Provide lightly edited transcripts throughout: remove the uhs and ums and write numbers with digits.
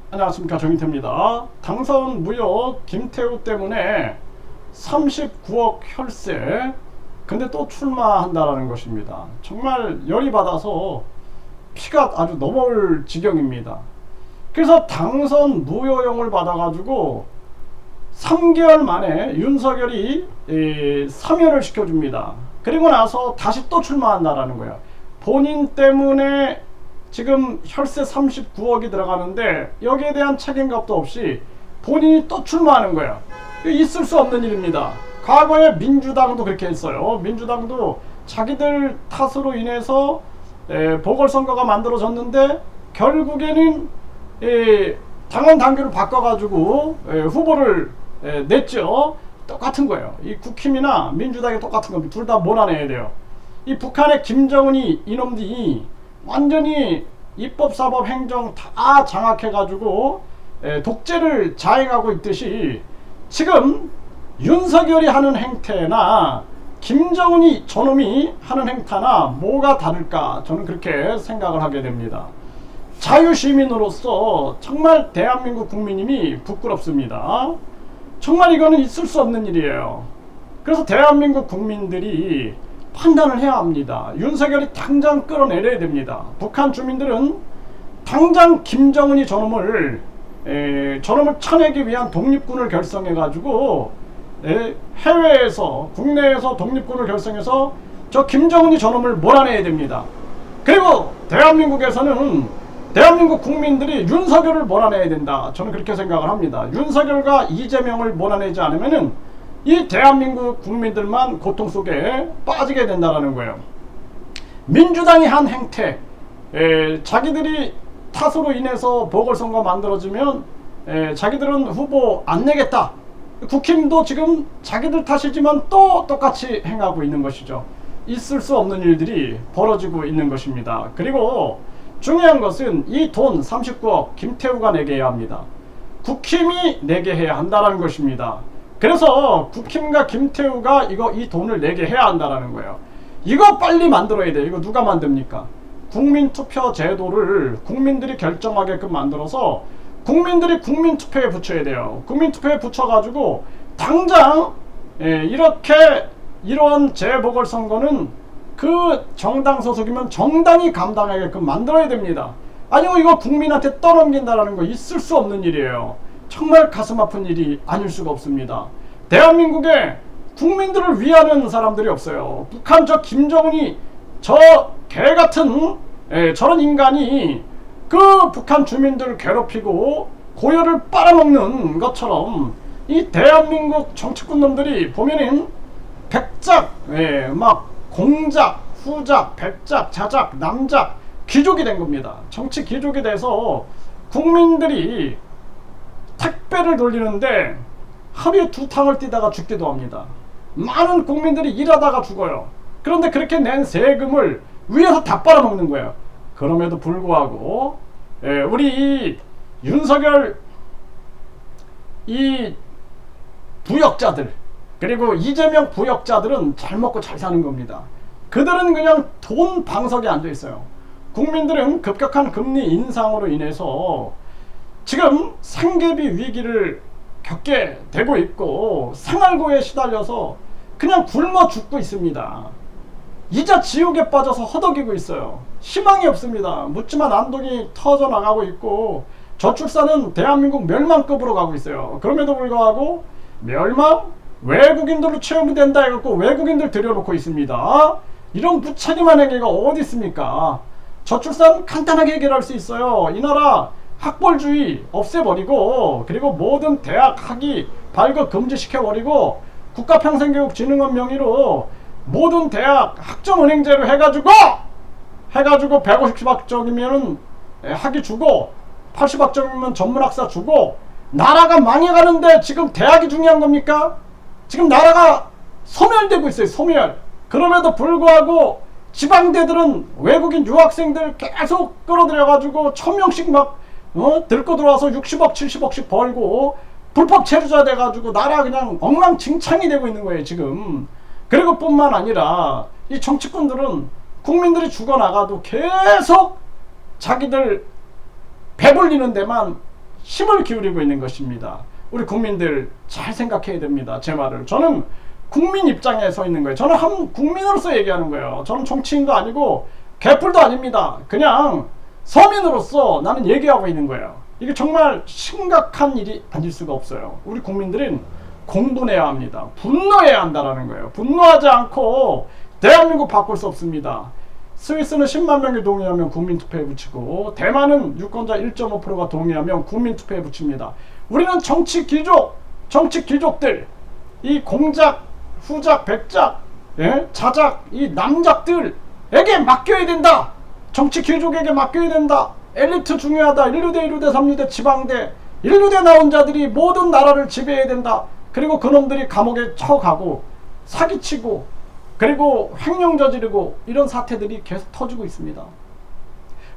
안녕하십니까, 정인태입니다. 당선 무효 김태우 때문에 39억 혈세, 근데 또 출마한다라는 것입니다. 정말 열이 받아서 피가 아주 넘어올 지경입니다. 그래서 당선 무효용을 받아가지고 3개월 만에 윤석열이 사면을 시켜줍니다. 그리고 나서 다시 또 출마한다라는 거예요. 본인 때문에 지금 혈세 39억이 들어가는데 여기에 대한 책임감도 없이 본인이 또 출마하는 거예요. 있을 수 없는 일입니다. 과거에 민주당도 그렇게 했어요. 민주당도 자기들 탓으로 인해서 보궐선거가 만들어졌는데 결국에는 당원 당규를 바꿔가지고 후보를 냈죠. 똑같은 거예요. 이 국힘이나 민주당이 똑같은 겁니다. 둘 다 몰아내야 돼요. 이 북한의 김정은이 이놈들이 완전히 입법, 사법, 행정 다 장악해가지고 독재를 자행하고 있듯이 지금 윤석열이 하는 행태나 김정은이 저놈이 하는 행태나 뭐가 다를까, 저는 그렇게 생각을 하게 됩니다. 자유시민으로서 정말 대한민국 국민님이 부끄럽습니다. 정말 이거는 있을 수 없는 일이에요. 그래서 대한민국 국민들이 판단을 해야 합니다. 윤석열이 당장 끌어내려야 됩니다. 북한 주민들은 당장 김정은이 저놈을 쳐내기 위한 독립군을 결성해가지고 해외에서 국내에서 독립군을 결성해서 저 김정은이 저놈을 몰아내야 됩니다. 그리고 대한민국에서는 대한민국 국민들이 윤석열을 몰아내야 된다. 저는 그렇게 생각을 합니다. 윤석열과 이재명을 몰아내지 않으면은 이 대한민국 국민들만 고통 속에 빠지게 된다는 거예요. 민주당이 한 행태, 자기들이 탓으로 인해서 보궐선거 만들어지면 자기들은 후보 안 내겠다. 국힘도 지금 자기들 탓이지만 또 똑같이 행하고 있는 것이죠. 있을 수 없는 일들이 벌어지고 있는 것입니다. 그리고 중요한 것은 이 돈 39억 김태우가 내게 해야 합니다. 국힘이 내게 해야 한다는 것입니다. 그래서 국힘과 김태우가 이 돈을 내게 해야 한다는 거예요. 이거 빨리 만들어야 돼요. 이거 누가 만듭니까? 국민투표 제도를 국민들이 결정하게끔 만들어서 국민들이 국민투표에 붙여야 돼요. 국민투표에 붙여가지고 당장 이렇게 이런 재보궐선거는 그 정당 소속이면 정당이 감당하게끔 만들어야 됩니다. 아니면 이거 국민한테 떠넘긴다는 거 있을 수 없는 일이에요. 정말 가슴 아픈 일이 아닐 수가 없습니다. 대한민국에 국민들을 위하는 사람들이 없어요. 북한 저 김정은이 저 개같은 저런 인간이 그 북한 주민들을 괴롭히고 고열을 빨아먹는 것처럼 이 대한민국 정치꾼 놈들이 보면은 백작, 막 공작, 후작, 백작, 자작, 남작, 귀족이 된 겁니다. 정치 귀족이 돼서 국민들이 택배를 돌리는데 하루에 2탕을 뛰다가 죽기도 합니다. 많은 국민들이 일하다가 죽어요. 그런데 그렇게 낸 세금을 위에서 다 빨아먹는 거예요. 그럼에도 불구하고 우리 이 윤석열 이 부역자들 그리고 이재명 부역자들은 잘 먹고 잘 사는 겁니다. 그들은 그냥 돈 방석에 앉아 있어요. 국민들은 급격한 금리 인상으로 인해서 지금 생계비 위기를 겪게 되고 있고 생활고에 시달려서 그냥 굶어 죽고 있습니다. 이자 지옥에 빠져서 허덕이고 있어요. 희망이 없습니다. 묻지마 난동이 터져 나가고 있고 저출산은 대한민국 멸망급으로 가고 있어요. 그럼에도 불구하고 멸망? 외국인들로 채우면 된다 해갖고 외국인들 들여놓고 있습니다. 이런 무책임한 행위가 어디 있습니까? 저출산 간단하게 해결할 수 있어요. 이 나라 학벌주의 없애버리고 그리고 모든 대학 학위 발급 금지시켜버리고 국가평생교육진흥원 명의로 모든 대학 학점은행제로 해가지고 150학점이면 학위 주고 80학점이면 전문학사 주고 나라가 망해가는데 지금 대학이 중요한 겁니까? 지금 나라가 소멸되고 있어요. 소멸. 그럼에도 불구하고 지방대들은 외국인 유학생들 계속 끌어들여가지고 1000명씩 막 들고 들어와서 60억 70억씩 벌고 불법 체류자 돼가지고 나라 그냥 엉망진창이 되고 있는 거예요 지금. 그리고 뿐만 아니라 이 정치꾼들은 국민들이 죽어나가도 계속 자기들 배불리는 데만 힘을 기울이고 있는 것입니다. 우리 국민들 잘 생각해야 됩니다. 제 말을. 저는 국민 입장에 서 있는 거예요. 저는 한 국민으로서 얘기하는 거예요. 저는 정치인도 아니고 개뿔도 아닙니다. 그냥 서민으로서 나는 얘기하고 있는 거예요. 이게 정말 심각한 일이 아닐 수가 없어요. 우리 국민들은 공분해야 합니다. 분노해야 한다는 거예요. 분노하지 않고 대한민국 바꿀 수 없습니다. 스위스는 10만 명이 동의하면 국민투표에 붙이고, 대만은 유권자 1.5%가 동의하면 국민투표에 붙입니다. 우리는 정치 귀족들, 이 공작, 후작, 백작, 자작, 이 남작들에게 맡겨야 된다. 정치 귀족에게 맡겨야 된다. 엘리트 중요하다. 1루대, 2루대, 3루대, 지방대, 1루대 나온 자들이 모든 나라를 지배해야 된다. 그리고 그놈들이 감옥에 처가고 사기치고 그리고 횡령 저지르고 이런 사태들이 계속 터지고 있습니다.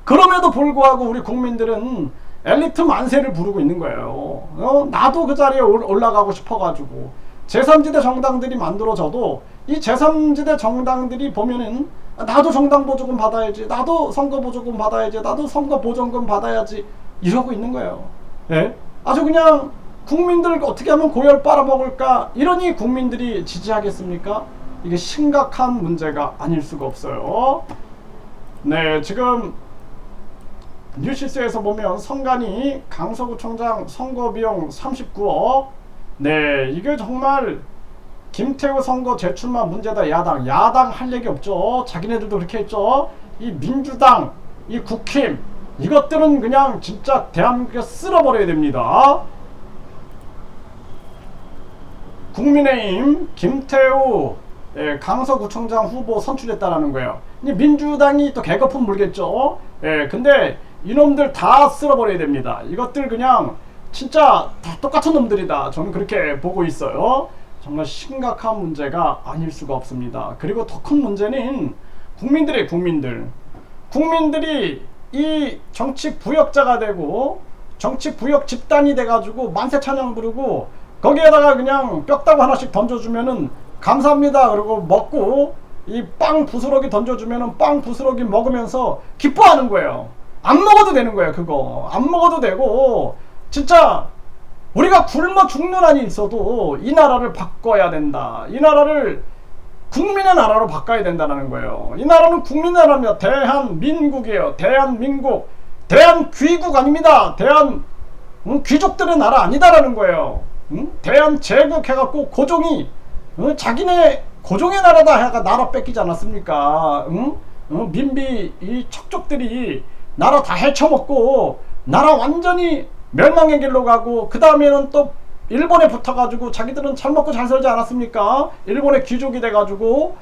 그럼에도 불구하고 우리 국민들은 엘리트 만세를 부르고 있는 거예요. 나도 그 자리에 올라가고 싶어가지고 제3지대 정당들이 만들어져도 이 제3지대 정당들이 보면은 나도 정당 보조금 받아야지, 나도 선거 보조금 받아야지, 나도 선거 보전금 받아야지 이러고 있는 거예요. 예? 아주 그냥 국민들 어떻게 하면 고열 빨아먹을까, 이러니 국민들이 지지하겠습니까? 이게 심각한 문제가 아닐 수가 없어요. 네, 지금 뉴시스에서 보면 성간이 강서구청장 선거비용 39억. 네, 이게 정말 김태우 선거 재출마 문제다. 야당 할 얘기 없죠. 자기네들도 그렇게 했죠. 이 민주당, 이 국힘, 이것들은 그냥 진짜 대한민국에 쓸어버려야 됩니다. 국민의힘 김태우 강서구청장 후보 선출했다라는 거예요. 민주당이 또 개거품 물겠죠. 근데 이놈들 다 쓸어버려야 됩니다. 이것들 그냥 진짜 다 똑같은 놈들이다. 저는 그렇게 보고 있어요. 정말 심각한 문제가 아닐 수가 없습니다. 그리고 더 큰 문제는 국민들이 이 정치 부역자가 되고 정치 부역 집단이 돼가지고 만세 찬양 부르고 거기에다가 그냥 뼈다구 하나씩 던져주면은 감사합니다 그리고 먹고, 이 빵 부스러기 던져주면은 빵 부스러기 먹으면서 기뻐하는 거예요. 안 먹어도 되는 거예요. 그거 안 먹어도 되고, 진짜 우리가 굶어 죽는 한이 있어도 이 나라를 바꿔야 된다. 이 나라를 국민의 나라로 바꿔야 된다는 거예요. 이 나라는 국민의 나라입니다. 대한민국이에요. 대한민국. 대한귀국 아닙니다. 귀족들의 나라 아니다라는 거예요. 대한제국 해갖고 고종이 자기네 고종의 나라다 해가 나라 뺏기지 않았습니까? 민비 이 척족들이 나라 다 헤쳐먹고 나라 완전히 멸망의 길로 가고, 그 다음에는 또 일본에 붙어가지고 자기들은 잘 먹고 잘 살지 않았습니까? 일본의 귀족이 돼가지고.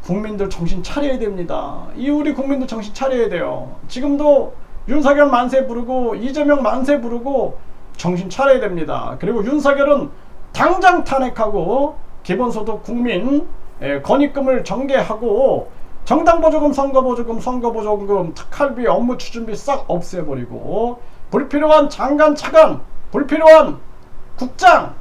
국민들 정신 차려야 됩니다. 이 우리 국민들 정신 차려야 돼요. 지금도 윤석열 만세 부르고 이재명 만세 부르고 정신 차려야 됩니다. 그리고 윤석열은 당장 탄핵하고 기본소득 국민 건입금을 정개하고 정당보조금, 선거보조금, 특활비, 업무추진비 싹 없애버리고, 불필요한 장관, 차관, 불필요한 국장,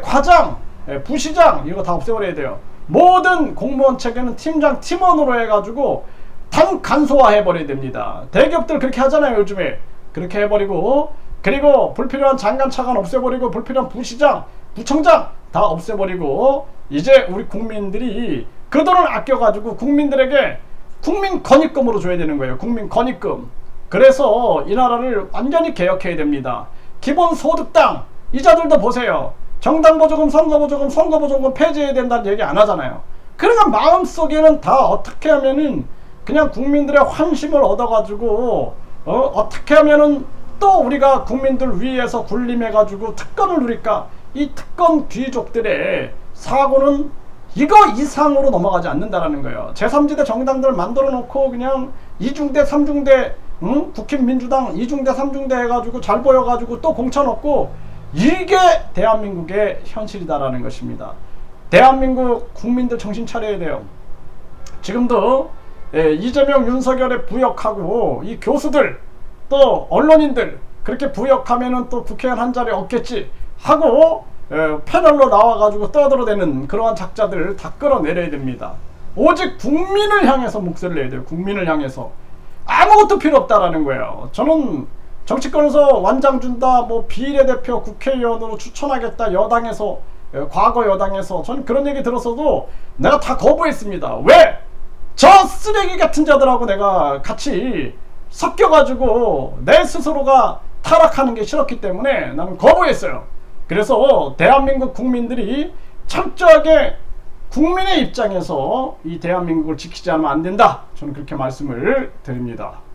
과장, 부시장 이거 다 없애버려야 돼요. 모든 공무원 체계는 팀장, 팀원으로 해가지고 단간소화 해버려야 됩니다. 대기업들 그렇게 하잖아요 요즘에. 그렇게 해버리고, 그리고 불필요한 장관, 차관 없애버리고, 불필요한 부시장, 부청장 다 없애버리고, 이제 우리 국민들이 그 돈을 아껴가지고 국민들에게 국민 건입금으로 줘야 되는 거예요. 국민 건입금. 그래서 이 나라를 완전히 개혁해야 됩니다. 기본소득당 이자들도 보세요. 정당보조금, 선거보조금 폐지해야 된다는 얘기 안 하잖아요. 그러니까 마음속에는 다 어떻게 하면은 그냥 국민들의 환심을 얻어가지고 어떻게 하면은 또 우리가 국민들 위에서 군림해가지고 특권을 누릴까. 이 특권 귀족들의 사고는 이거 이상으로 넘어가지 않는다라는 거예요. 제3지대 정당들 만들어 놓고 그냥 2중대 3중대 국힘 민주당 2중대 3중대 해가지고 잘 보여가지고 또 공천 얻고, 이게 대한민국의 현실이다라는 것입니다. 대한민국 국민들 정신 차려야 돼요. 지금도 이재명 윤석열에 부역하고 이 교수들 또 언론인들 그렇게 부역하면은 또 국회의원 한 자리 얻겠지 하고 패널로 나와가지고 떠들어대는 그러한 작자들 다 끌어내려야 됩니다. 오직 국민을 향해서 목소리를 내야 돼요. 국민을 향해서 아무것도 필요 없다라는 거예요. 저는 정치권에서 완장 준다, 뭐 비례대표 국회의원으로 추천하겠다, 여당에서, 과거 여당에서 저는 그런 얘기 들었어도 내가 다 거부했습니다. 왜? 저 쓰레기 같은 자들하고 내가 같이 섞여가지고 내 스스로가 타락하는 게 싫었기 때문에 나는 거부했어요. 그래서 대한민국 국민들이 철저하게 국민의 입장에서 이 대한민국을 지키지 않으면 안 된다. 저는 그렇게 말씀을 드립니다.